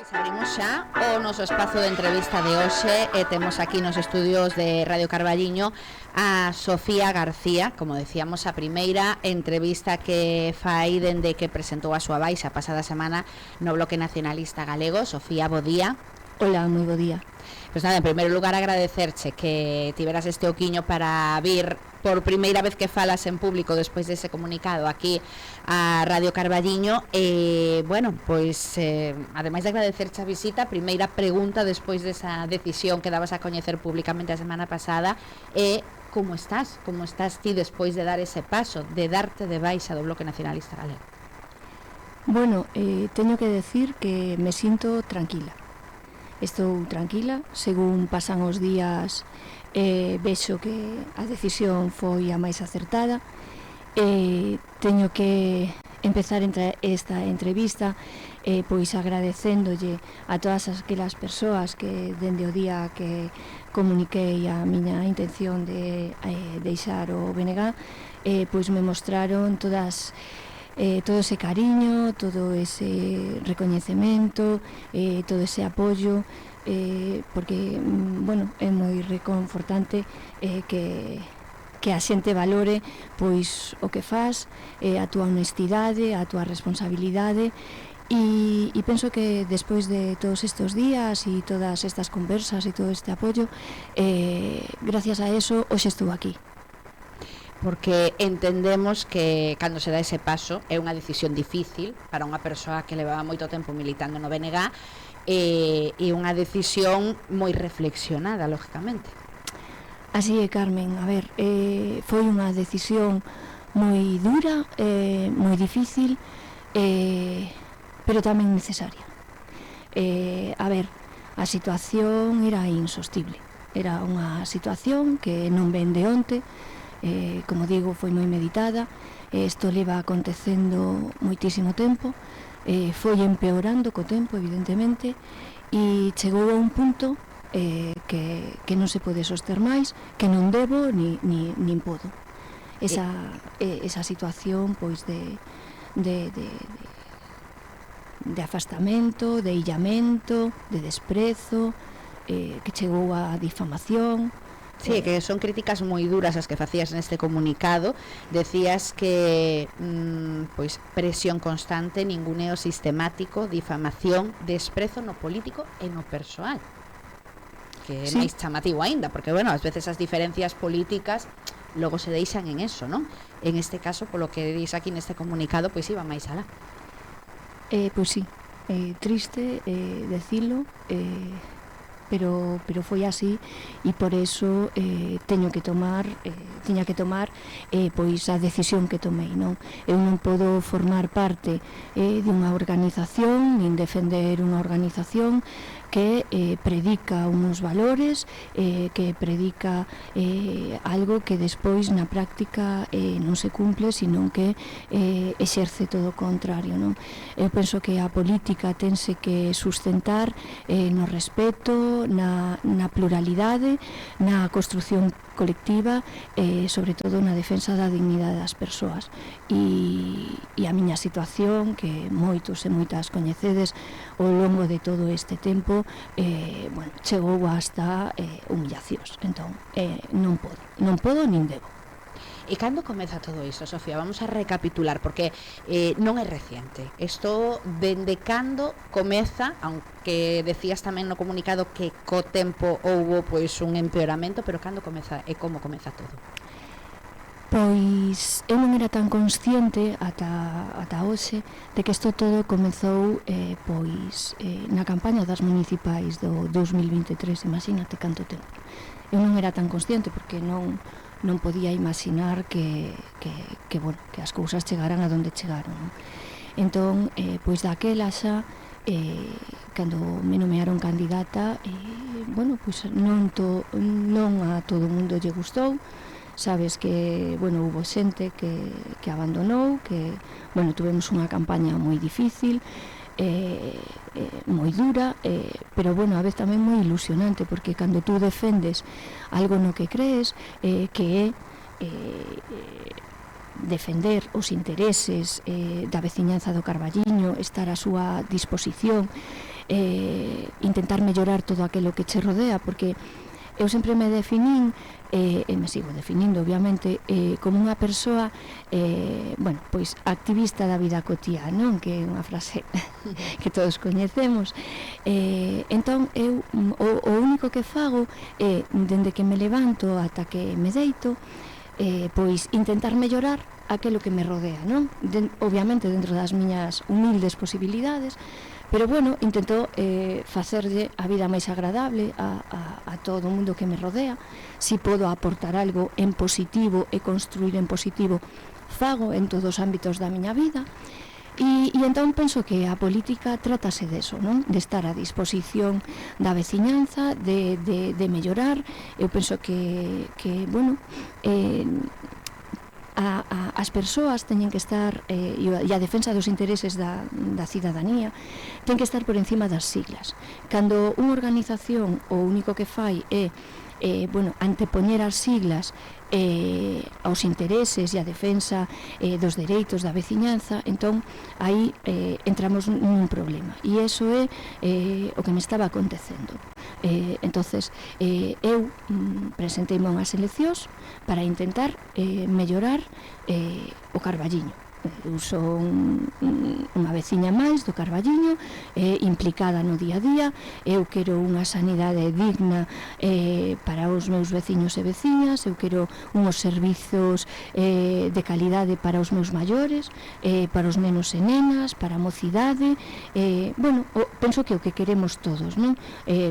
Abrimos xa o noso espazo de entrevista de hoxe e temos aquí nos estudios de Radio Carballiño a Sofía García, como decíamos, a primeira entrevista que fai dende que presentou a súa baixa pasada semana no Bloque Nacionalista Galego. Sofía, bo día. Hola, moi bo día. Pois nada, en primeiro lugar agradecerche que tiveras este oquiño para vir por primeira vez que falas en público despois dese comunicado aquí a Radio Carballiño. Bueno, pois ademais de agradecerche a visita, a primeira pregunta despois desa decisión que dabas a coñecer públicamente a semana pasada é como estás? Como estás ti despois de dar ese paso, de darte de baixa do Bloque Nacionalista Galego? Bueno, teño que decir que me sinto tranquila. Estou tranquila, según pasan os días vexo que a decisión foi a máis acertada. Teño que empezar esta entrevista pois agradecéndolle a todas aquelas persoas que dende o día que comuniquei a miña intención de deixar o BNG, pois me mostraron todo ese cariño, todo ese recoñecemento, todo ese apoio, porque, bueno, é moi reconfortante que a xente valore pois o que faz, a túa honestidade, a túa responsabilidade, e penso que despois de todos estes días e todas estas conversas e todo este apoio, gracias a eso, hoxe estou aquí. Porque entendemos que cando se dá ese paso é unha decisión difícil para unha persoa que levaba moito tempo militando no BNG e unha decisión moi reflexionada, lógicamente. Así é, Carmen, a ver, foi unha decisión moi dura, moi difícil, pero tamén necesaria. A ver, a situación era insostible, era unha situación que non ven de onte. Como digo, foi moi meditada, isto leva acontecendo moitísimo tempo, foi empeorando co tempo, evidentemente, e chegou a un punto que non se pode soster máis, que non debo nin podo. Esa situación pois de afastamento, de illamento, de desprezo, que chegou a difamación. Sí, que son críticas moi duras as que facías neste comunicado. Decías que pois presión constante, ninguneo sistemático, difamación, desprezo no político e no persoal. Que é sí, máis chamativo aínda, porque, bueno, ás veces as diferencias políticas logo se deixan en eso, non? En este caso, polo que dis aquí neste comunicado, pois iba máis alá. Pois sí, triste decilo, pero foi así, e por eso tiña que tomar pois a decisión que tomei, non? Eu non podo formar parte dunha organización, nin defender unha organización que predica uns valores, que predica algo que despois na práctica non se cumple, sino que exerce todo o contrario, non? Eu penso que a política tense que sustentar no respeto, na pluralidade, na construción colectiva, sobre todo na defensa da dignidade das persoas, e a miña situación, que moitos e moitas coñecedes ao longo de todo este tempo, bueno, chegou hasta humillacións. Entón, non podo nin debo. E cando comeza todo iso, Sofía? Vamos a recapitular, porque non é reciente. Isto, dende cando comeza, aunque decías tamén no comunicado que co tempo houbo pois un empeoramento, pero cando comeza e como comeza todo? Pois eu non era tan consciente ata hoxe de que isto todo comezou pois na campaña das municipais do 2023, imagínate canto tempo. Eu non era tan consciente porque non podía imaginar que as cousas chegaran a donde chegaron, non? Entón, pois daquela xa, cando me nomearon candidata, bueno, pois non a todo o mundo lle gustou. Sabes que, bueno, hubo xente que abandonou, que, bueno, tuvemos unha campaña moi difícil, moi dura, pero bueno, a vez tamén moi ilusionante, porque cando tú defendes algo no que crees, que é defender os intereses da veciñanza do Carballiño, estar á súa disposición, intentar mellorar todo aquilo que che rodea, porque eu sempre me definín, e me sigo definindo obviamente, como unha persoa bueno, pois activista da vida cotiá, non? Que é unha frase que todos coñecemos. Entón eu o único que fago é, dende que me levanto ata que me deito, pois intentar mellorar aquilo que me rodea, non? Obviamente dentro das miñas humildes posibilidades, pero bueno, intento facerlle a vida máis agradable a todo o mundo que me rodea. Si podo aportar algo en positivo e construir en positivo, fago en todos os ámbitos da miña vida. E entón penso que a política trátase deso, non? De estar a disposición da veciñanza, de mellorar. Eu penso que bueno, as persoas teñen que estar, e a defensa dos intereses da cidadanía ten que estar por encima das siglas. Cando unha organización o único que fai é bueno, antepoñer as siglas aos intereses e a defensa dos dereitos da veciñanza, entón aí entramos nun problema, e iso é o que me estaba acontecendo. Entonces eu presenteime a unhas eleccións para intentar mellorar o Carballiño. Eu son unha veciña máis do Carballiño, implicada no día a día. Eu quero unha sanidade digna para os meus veciños e veciñas. Eu quero unhos servizos de calidade para os meus maiores, para os nenos e nenas, para a mocidade. Bueno, penso que o que queremos todos, non?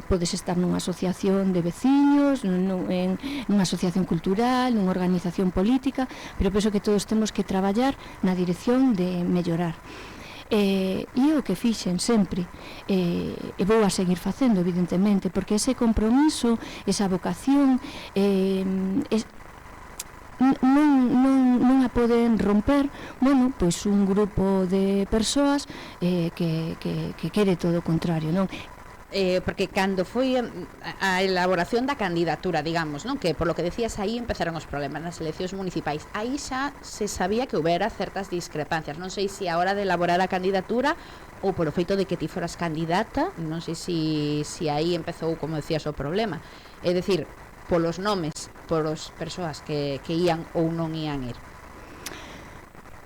Podes estar nunha asociación de veciños, nunha asociación cultural, nunha organización política, pero penso que todos temos que traballar na dirección de mellorar. E o que fixen sempre, e vou a seguir facendo evidentemente, porque ese compromiso, esa vocación non a poden romper, bueno, pois un grupo de persoas que quere todo o contrario, non? Porque cando foi a elaboración da candidatura, digamos, non? Que por lo que decías aí empezaron os problemas nas eleccións municipais. Aí xa se sabía que houbera certas discrepancias. Non sei se a hora de elaborar a candidatura ou por o feito de que ti foras candidata, non sei se aí empezou, como decías, o problema. É dicir, polos nomes, por as persoas que ían ou non ían ir.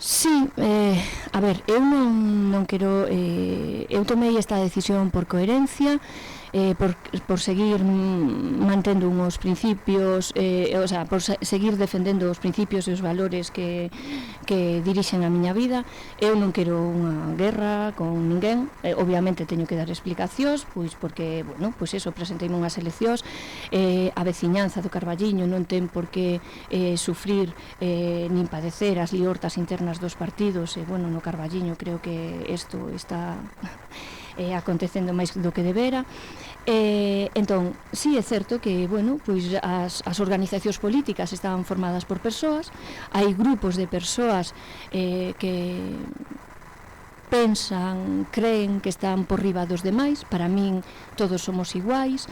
Sí, a ver, eu non quero, eu tomei esta decisión por coherencia, por seguir mantendo uns principios, o sea, por seguir defendendo os principios e os valores que dirixen a miña vida. Eu non quero unha guerra con ninguén, obviamente teño que dar explicacións, pois porque, bueno, pois eso, presenteime unhas eleccións, a veciñanza do Carballiño non ten por que sufrir nin padecer as liortas internas dos partidos, e, bueno, no Carballiño creo que isto está acontecendo máis do que debera. Entón, sí é certo que, bueno, pois as organizacións políticas estaban formadas por persoas, hai grupos de persoas que pensan, creen que están por riba dos demais. Para min todos somos iguais,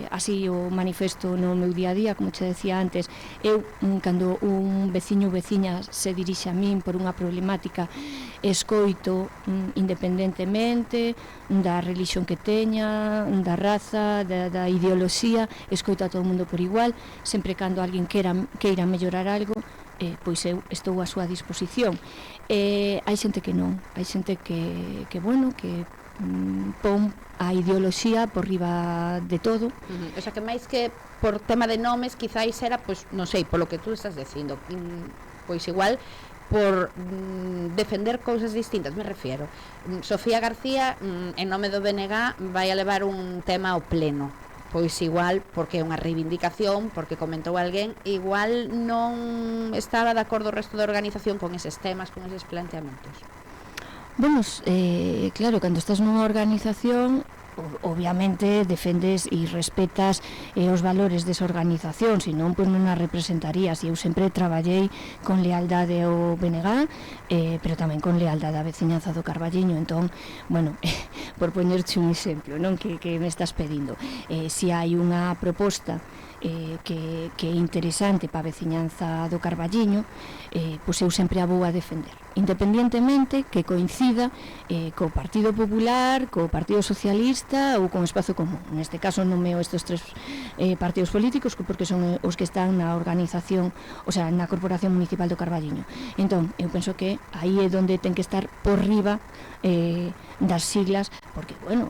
así o manifesto no meu día a día, como che decía antes. Eu, cando un veciño ou veciña se dirixe a min por unha problemática, escoito independentemente da religión que teña, da raza, da ideoloxía, escoito a todo o mundo por igual. Sempre cando alguén queira mellorar algo, pois eu estou á súa disposición. Hai xente que non, hai xente que bueno, que pon a ideoloxía por riba de todo. O sea, que máis que por tema de nomes, quizáis era, pois, non sei, polo que tú estás dicindo, pois igual por defender cousas distintas, me refiero. Sofía García, en nome do BNG, vai a levar un tema ao pleno. Pois igual, porque é unha reivindicación, porque comentou alguén, igual non estaba de acordo o resto da organización con eses temas, con eses planteamentos. Bueno, claro, cando estás nunha organización, obviamente defendes e respetas os valores desa organización, senón pois non a representarías. E eu sempre traballei con lealdade ao BNG, pero tamén con lealdade á veciñanza do Carballiño. Entón, bueno, por poñerche un exemplo, non, que me estás pedindo, se hai unha proposta que é interesante para a veciñanza do Carballiño, pois eu sempre a vou a defender, independientemente que coincida co Partido Popular, co Partido Socialista ou con Espazo Común. Neste caso nomeo estes tres partidos políticos porque son os que están na organización, o sea, na Corporación Municipal do Carballiño. Entón, eu penso que aí é onde ten que estar por riba das siglas, porque, bueno,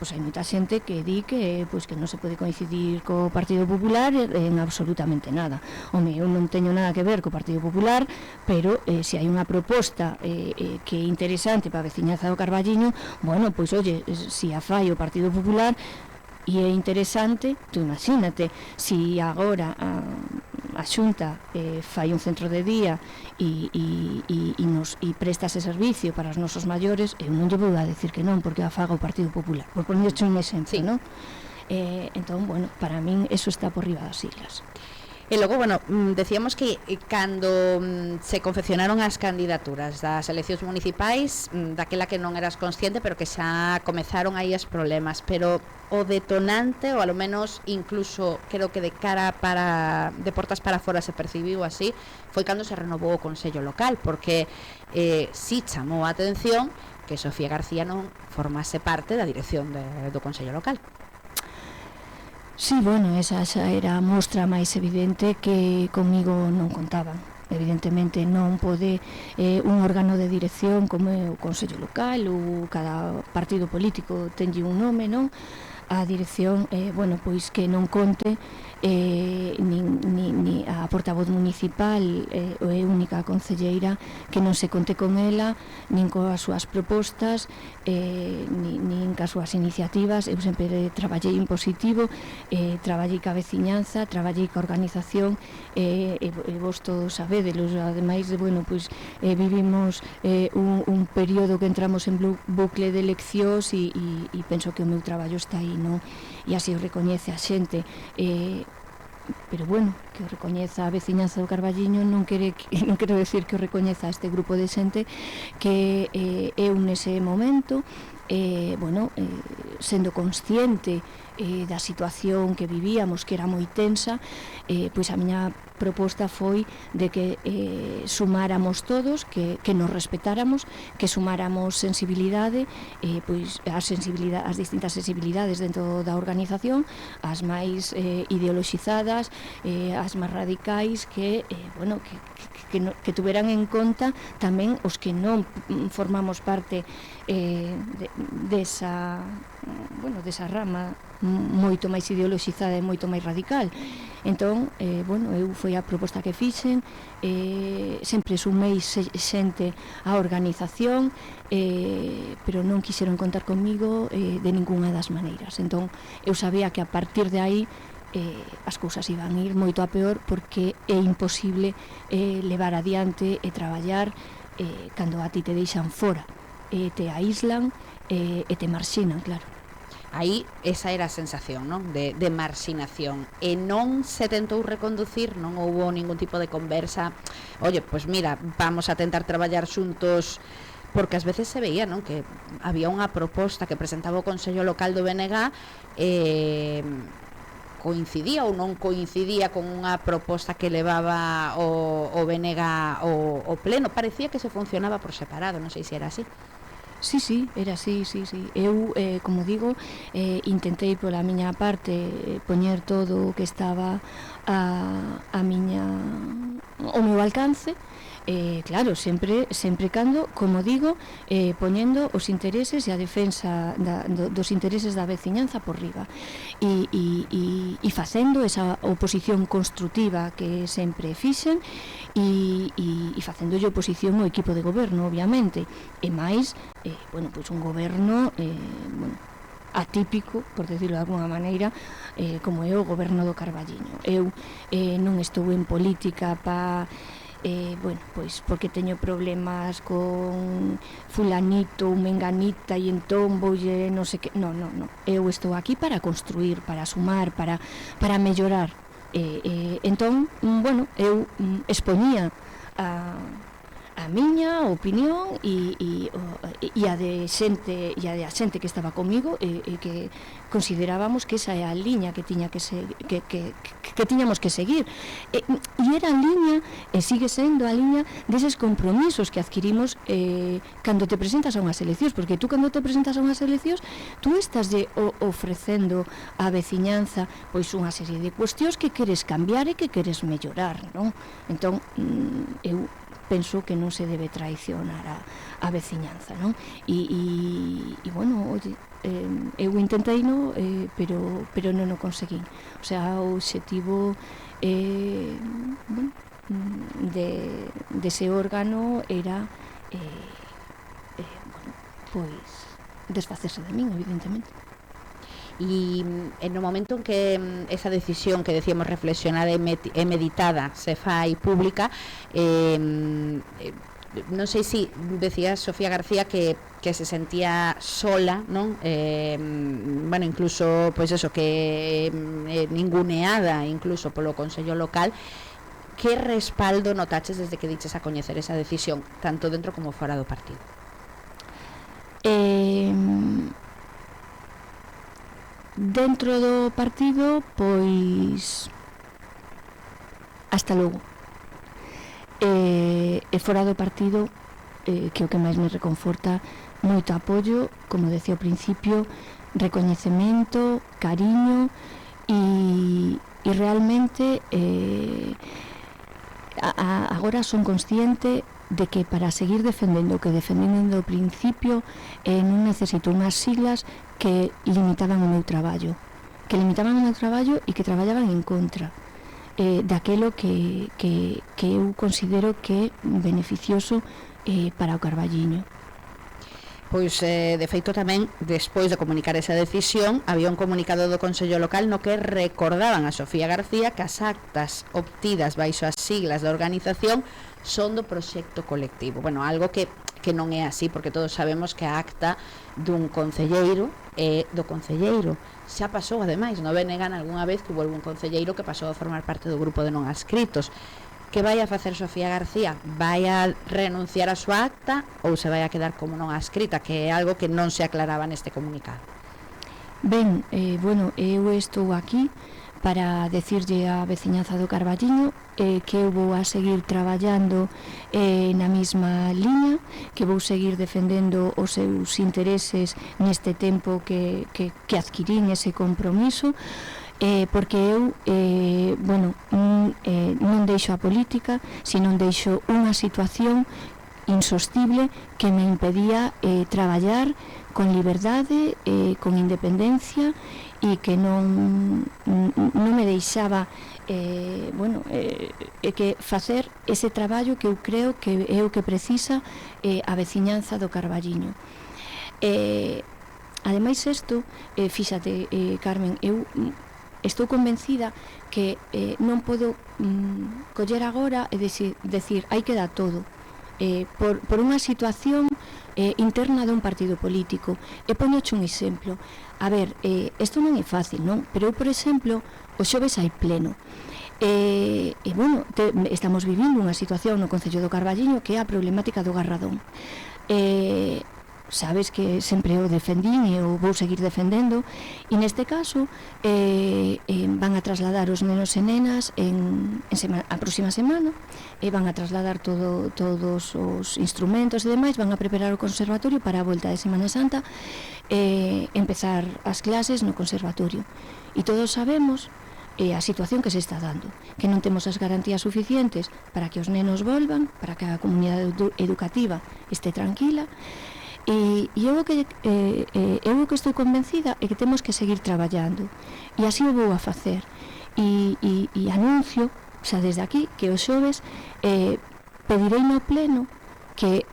pois hai moita xente que di que non se pode coincidir co Partido Popular en absolutamente nada. Home, eu non teño nada que ver co Partido Popular, pero se hai unha proposta que é interesante para a veciñanza do Carballiño, bueno, pois, oye, se a fai o Partido Popular e é interesante, tú imagínate, se agora a Xunta fai un centro de día e presta ese servicio para os nosos maiores, eu non lle vou a decir que non, porque a faga o Partido Popular, por ponerche un exemplo, sí. Non? Entón, bueno, para min eso está por riba das siglas. E logo, bueno, decíamos que cando se confeccionaron as candidaturas das eleccións municipais, daquela que non eras consciente, pero que xa comezaron aí os problemas, pero o detonante, ou alo menos incluso creo que de cara para de portas para fora se percibiu así, foi cando se renovou o Consello Local, porque si chamou a atención que Sofía García non formase parte da dirección do Consello Local. Sí, bueno, esa xa era a mostra máis evidente que comigo non contaban. Evidentemente non pode un órgano de dirección como o Consello Local ou cada partido político tenlle un nome, non? A dirección, bueno, pois que non conte ni a portavoz municipal é única concelleira que non se conte con ela nin coas súas propostas nin coas súas iniciativas. Eu sempre traballei en positivo, traballei ca veciñanza, traballei ca organización e vos todos sabedelos. Ademais, bueno, pois vivimos un período que entramos en bucle de eleccións e penso que o meu traballo está aí, non? E así o recoñece a xente, pero bueno, que o recoñeza a veciñanza do Carballiño non quero decir que o recoñeza este grupo de xente que eu nese momento, bueno, sendo consciente da situación que vivíamos, que era moi tensa, pois a miña proposta foi de que sumáramos todos, que nos respetáramos, que sumáramos sensibilidade, pois as distintas sensibilidades dentro da organización, as máis ideoloxizadas, as máis radicais, que bueno, que tuveran en conta tamén os que non formamos parte desa rama moito máis ideoloxizada e moito máis radical. Entón, bueno, eu foi a proposta que fixen, sempre sumei xente á organización, pero non quixeron contar comigo de ninguna das maneiras. Entón, eu sabía que a partir de aí as cousas iban ir moito a peor, porque é imposible levar adiante e traballar cando a ti te deixan fora, te aíslan e te marxinan, claro. Aí esa era a sensación, non? De marxinación. E non se tentou reconducir, non houbo ningún tipo de conversa. Oye, pois mira, vamos a tentar traballar xuntos, porque ás veces se veía, non? Que había unha proposta que presentaba o Consello Local do BNG, coincidía ou non coincidía con unha proposta que levaba o BNG ao pleno. Parecía que se funcionaba por separado, non sei se era así. Sí, era así, sí. Eu, como digo, intentei pola miña parte poñer todo o que estaba ao meu alcance. Claro, sempre cando, como digo, poñendo os intereses e a defensa dos intereses da veciñanza por riba e facendo esa oposición construtiva que sempre fixen e facéndolle oposición ao equipo de goberno, obviamente, e máis, bueno, pois un goberno atípico, por decirlo de alguna maneira, como é o goberno do Carballiño. Eu non estou en política para bueno, pois porque teño problemas con fulanito, menganita e entón voulle non sei que, non, eu estou aquí para construir, para sumar, para mellorar, entón, bueno, eu expoñía a miña opinión e a de xente que estaba comigo e que considerábamos que esa é a liña que tiña que tiñamos que seguir e era a liña e sigue sendo a liña deses compromisos que adquirimos cando te presentas a unhas eleccións, porque tú cando te presentas a unhas eleccións tú estás ofrecendo á veciñanza pois unha serie de cuestións que queres cambiar e que queres mellorar, non? Entón eu penso que non se debe traicionar a veciñanza, non? E bueno, oye, eu intentei, no, pero non o conseguín. O sea, o obxectivo bueno, dese órgano era bueno, pois desfacerse de min, evidentemente. E en o momento en que esa decisión que decíamos reflexionada e meditada se fai pública, non sei se decía Sofía García que se sentía sola, non? Bueno, incluso pois eso, que ninguneada incluso polo Consello Local. Que respaldo notaches desde que diches a coñecer esa decisión, tanto dentro como fora do partido? Dentro do partido, pois hasta logo. E fora do partido, que o que máis me reconforta, moito apoio, como decía ao principio, recoñecemento, cariño e realmente agora son consciente de que para seguir defendendo o que defendendo do principio non necesito unhas siglas que limitaban o meu traballo e que traballaban en contra daquelo que eu considero que é beneficioso para o Carballiño. Pois, de feito, tamén, despois de comunicar esa decisión, había un comunicado do Consello Local no que recordaban a Sofía García que as actas obtidas baixo as siglas da organización son do proxecto colectivo. Bueno, algo que non é así, porque todos sabemos que a acta dun concelleiro é do concelleiro. Xa pasou, ademais, no Benegan algunha vez que houve un concelleiro que pasou a formar parte do grupo de non adscritos. Que vai a facer Sofía García? Vai a renunciar a súa acta ou se vai a quedar como non adscrita, que é algo que non se aclaraba neste comunicado? Ben, bueno, eu estou aquí para decirlle á veciñanza do Carballiño que eu vou a seguir traballando na mesma liña, que vou seguir defendendo os seus intereses neste tempo que adquirín ese compromiso, porque eu bueno, non deixo a política, sino deixo unha situación insostible que me impedía traballar con liberdade, con independencia e que non me deixaba bueno, que facer ese traballo que eu creo que é o que precisa a veciñanza do Carballiño. Ademais isto, fíxate, Carmen, eu estou convencida que non podo coller agora e decir hai que dar todo por unha situación interna dun partido político. E poñoche un exemplo. A ver, isto non é fácil, non? Pero eu, por exemplo, o xoves hai pleno. E bueno, estamos vivindo unha situación no Concello do Carballiño que é a problemática do Garradón. Sabes que sempre o defendín e o vou seguir defendendo, e neste caso van a trasladar os nenos e nenas a próxima semana, e van a trasladar todos os instrumentos e demais, van a preparar o conservatorio para a volta de Semana Santa empezar as clases no conservatorio. E todos sabemos a situación que se está dando, que non temos as garantías suficientes para que os nenos volvan, para que a comunidade educativa este tranquila. E eu o que estou convencida é que temos que seguir traballando, e así o vou a facer, e anuncio xa desde aquí que os xoves pedirei no pleno que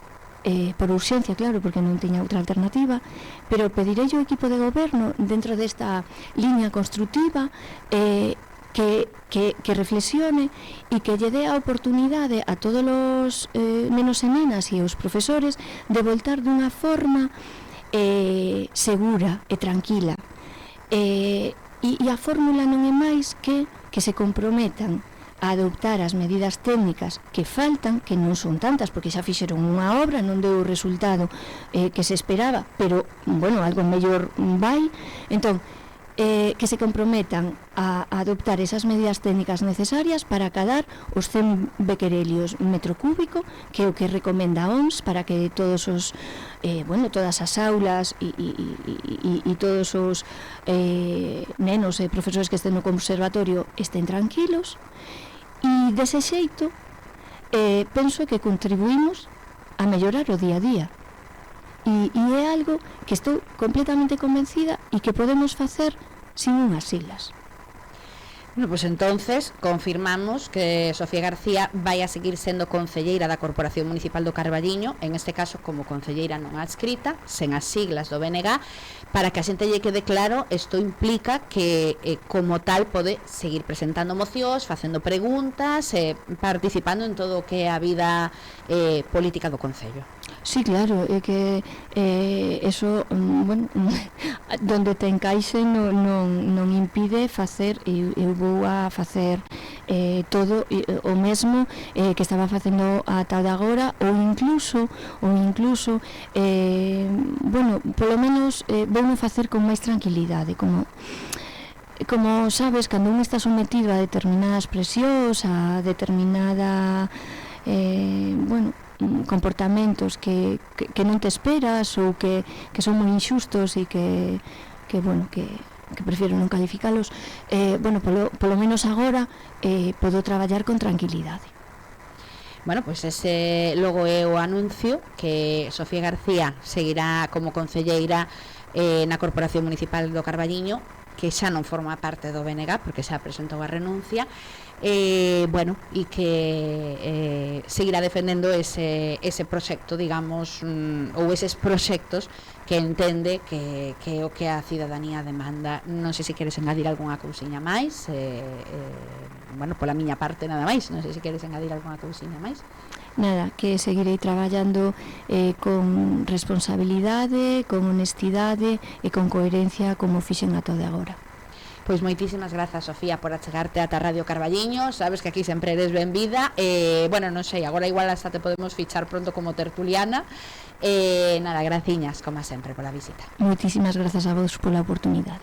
por urxencia, claro, porque non teña outra alternativa, pero pedirei ao equipo de goberno dentro desta liña construtiva que que reflexione e que lle dé a oportunidade a todos os nenos e nenas e os profesores de voltar dunha forma segura e tranquila. E a fórmula non é máis que se comprometan a adoptar as medidas técnicas que faltan, que non son tantas, porque xa fixeron unha obra, non deu o resultado que se esperaba, pero, bueno, algo mellor vai. Entón, que se comprometan a adoptar esas medidas técnicas necesarias para acadar os 100 bequerelios metro cúbico, que é o que recomenda a OMS, para que todos os todas as aulas e todos os nenos e profesores que estén no conservatorio estén tranquilos. E dese xeito penso que contribuímos a mellorar o día a día. E é algo que estou completamente convencida e que podemos facer sin unhas siglas. Bueno, pues entonces confirmamos que Sofía García vai a seguir sendo concelleira da Corporación Municipal do Carballiño, en este caso como concelleira non adscrita, sen as siglas do BNG. Para que a xente lle quede claro, isto implica que como tal pode seguir presentando mocións, facendo preguntas, participando en todo o que é a vida política do Concello. Sí, claro, é que eso, donde te encaixe non impide facer, eu vou a facer todo o mesmo que estaba facendo ata de agora, ou incluso polo menos vouno facer con máis tranquilidade, como sabes, cando un está sometido a determinadas presións, a determinada comportamentos que non te esperas ou que son moi inxustos e que prefiero non calificalos, polo menos agora podo traballar con tranquilidade. Bueno, pues ese logo é o anuncio que Sofía García seguirá como concelleira na Corporación Municipal do Carballiño, que xa non forma parte do BNG porque xa presentou a renuncia, e que seguirá defendendo ese proxecto, digamos, ou eses proxectos que entende que é o que a cidadanía demanda. Non sei se queres engadir algunha cousiña máis, pola miña parte nada máis, non sei se queres engadir algunha cousiña máis. Nada, que seguirei traballando con responsabilidade, con honestidade e con coherencia como fixen ata de agora. Pois moitísimas grazas, Sofía, por achegarte ata Radio Carballiño. Sabes que aquí sempre eres benvida. Non sei, agora igual hasta te podemos fichar pronto como tertuliana. Nada, graciñas, como sempre, pola visita. Moitísimas grazas a vos pola oportunidade.